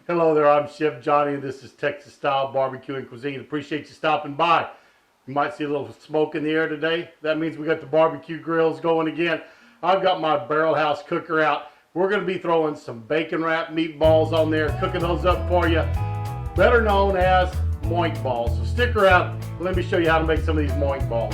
Hello there, I'm Chef Johnny, and this is Texas Style Barbecue and Cuisine. Appreciate you stopping by. You might see a little smoke in the air today. That means we got the barbecue grills going again. I've got my barrel house cooker out. We're going to be throwing some bacon wrap meatballs on there, cooking those up for you. Better known as Moink balls. So stick around. Let me show you how to make some of these Moink balls.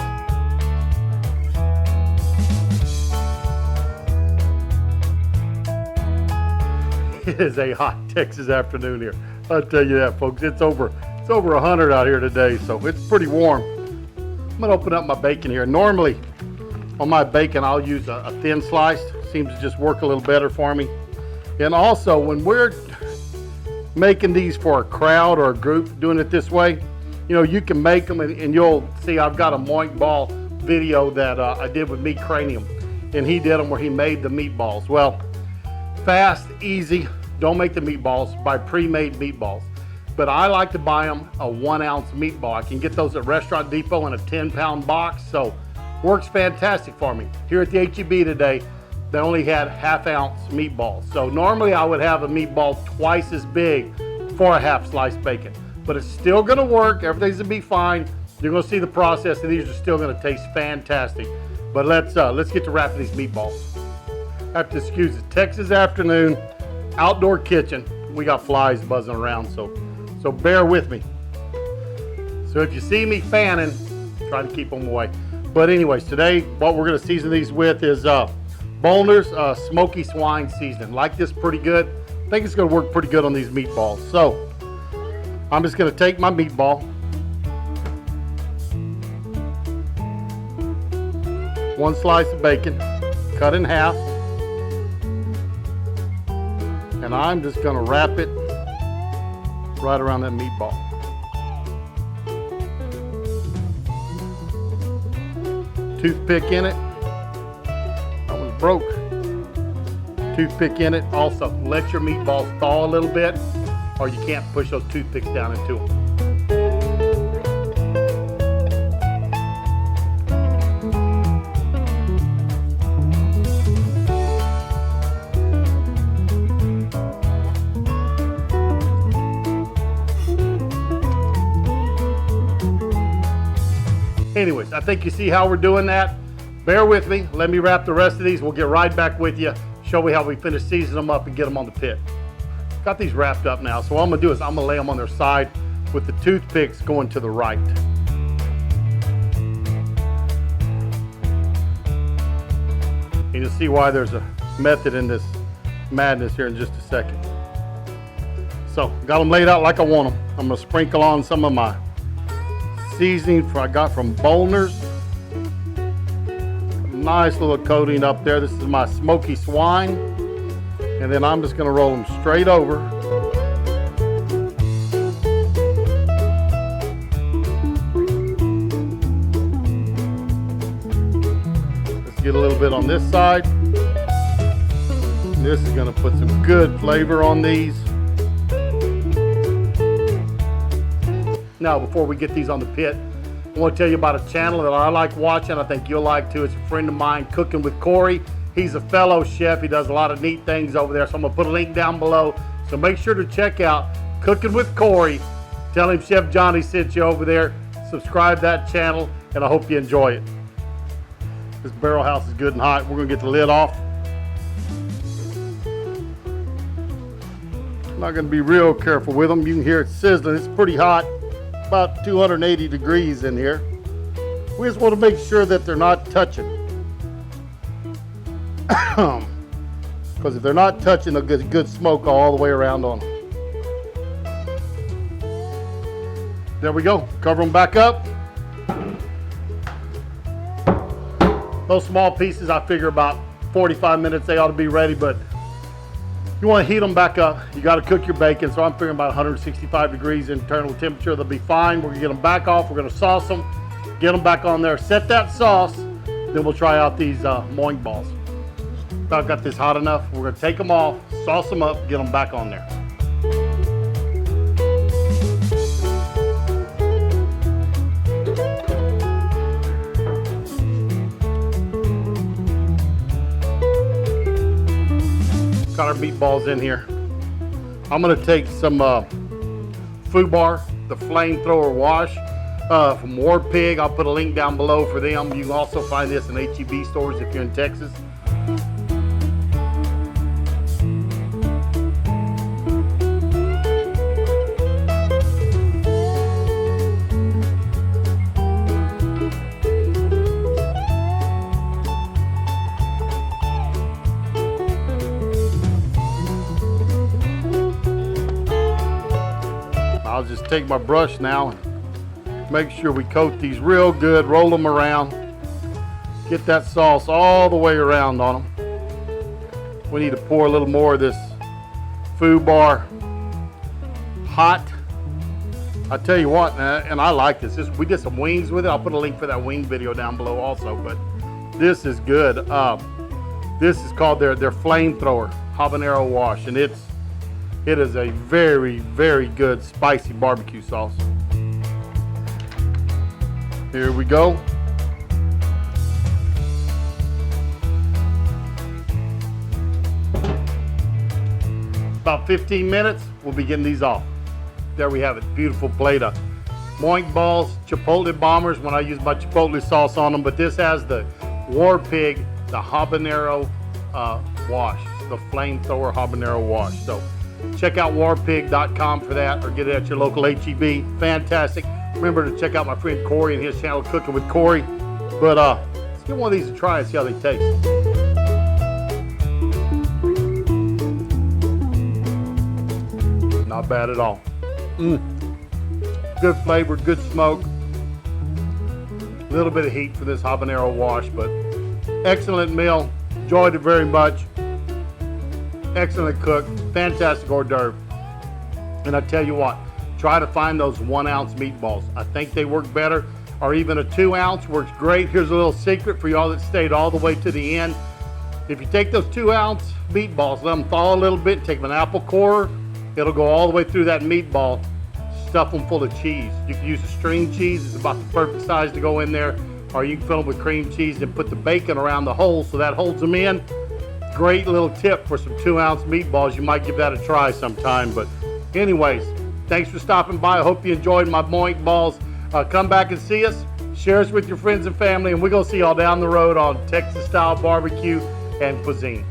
It is a hot Texas afternoon here. I'll tell you that, folks. It's over 100 out here today, so it's pretty warm. I'm gonna open up my bacon here. Normally, on my bacon, I'll use a thin slice. Seems to just work a little better for me. And also, when we're making these for a crowd or a group, doing it this way, you know, you can make them, and you'll see I've got a Moink ball video that I did with Meat Cranium, and he did them where he made the meatballs. Well, fast, easy. Don't make the meatballs, buy pre-made meatballs. But I like to buy them a 1 ounce meatball. I can get those at Restaurant Depot in a 10-pound box, so works fantastic for me. Here at the HEB today, they only had half-ounce meatballs. So normally I would have a meatball twice as big for a half sliced bacon. But it's still gonna work, everything's gonna be fine. You're gonna see the process, and these are still gonna taste fantastic. But let's get to wrapping these meatballs. I have to excuse the Texas afternoon, outdoor kitchen. We got flies buzzing around, so bear with me. So if you see me fanning, try to keep them away. But anyways, today what we're gonna season these with is Bollner's smoky swine seasoning. Like this pretty good. I think it's gonna work pretty good on these meatballs. So I'm just gonna take my meatball, one slice of bacon, cut in half, and I'm just gonna wrap it right around that meatball. Toothpick in it. That was broke. Toothpick in it. Also, let your meatballs thaw a little bit, or you can't push those toothpicks down into them. Anyways, I think you see how we're doing that. Bear with me. Let me wrap the rest of these. We'll get right back with you, show you how we finish seasoning them up and get them on the pit. Got these wrapped up now, so what I'm gonna do is I'm gonna lay them on their side with the toothpicks going to the right. And you'll see why there's a method in this madness here in just a second. So, got them laid out like I want them. I'm gonna sprinkle on some of my seasoning I got from Bollner's. Nice little coating up there. This is my smoky swine. And then I'm just gonna roll them straight over. Let's get a little bit on this side. This is gonna put some good flavor on these. Now, before we get these on the pit, I want to tell you about a channel that I like watching. I think you'll like too. It's a friend of mine, Cooking with Corey. He's a fellow chef. He does a lot of neat things over there. So I'm going to put a link down below. So make sure to check out Cooking with Corey. Tell him Chef Johnny sent you over there. Subscribe to that channel, and I hope you enjoy it. This barrel house is good and hot. We're going to get the lid off. I'm not going to be real careful with them. You can hear it sizzling. It's pretty hot. About 280 degrees in here. We just want to make sure that they're not touching. Because if they're not touching, they'll get good smoke all the way around on them. There we go. Cover them back up. Those small pieces, I figure about 45 minutes they ought to be ready, but you want to heat them back up. You got to cook your bacon, so I'm figuring about 165 degrees internal temperature. They'll be fine. We're going to get them back off. We're going to sauce them, get them back on there, set that sauce, then we'll try out these Moink balls. About got this hot enough. We're going to take them off, sauce them up, get them back on there. Got our meatballs in here. I'm gonna take some FUBAR, the flamethrower wash from War Pig. I'll put a link down below for them. You can also find this in HEB stores if you're in Texas. I'll just take my brush now and make sure we coat these real good, roll them around, get that sauce all the way around on them. We need to pour a little more of this FUBAR hot. I tell you what, and I like this. We did some wings with it. I'll put a link for that wing video down below also, but this is good. This is called their flamethrower habanero wash, and it is a very, very good spicy barbecue sauce. Here we go. About 15 minutes, we'll be getting these off. There we have it, beautiful plate of Moink balls, Chipotle bombers when I use my Chipotle sauce on them, but this has the War Pig, the habanero wash, the flamethrower habanero wash. So check out warpig.com for that, or get it at your local HEB. Fantastic. Remember to check out my friend Corey and his channel, Cooking with Corey. But let's get one of these to try and see how they taste. Not bad at all. Good flavor, good smoke. A little bit of heat for this habanero wash, but excellent meal. Enjoyed it very much. Excellent cook, fantastic hors d'oeuvre. And I tell you what, try to find those 1 ounce meatballs. I think they work better, or even a 2 ounce works great. Here's a little secret for y'all that stayed all the way to the end. If you take those 2 ounce meatballs, let them thaw a little bit, take an apple core, it'll go all the way through that meatball. Stuff them full of cheese. You can use a string cheese, it's about the perfect size to go in there, or you can fill them with cream cheese and put the bacon around the hole so that holds them in. Great little tip for some 2 ounce meatballs. You might give that a try sometime. But anyways, thanks for stopping by. I hope you enjoyed my Moink balls. Come back and see us. Share us with your friends and family. And we're going to see y'all down the road on Texas style barbecue and cuisine.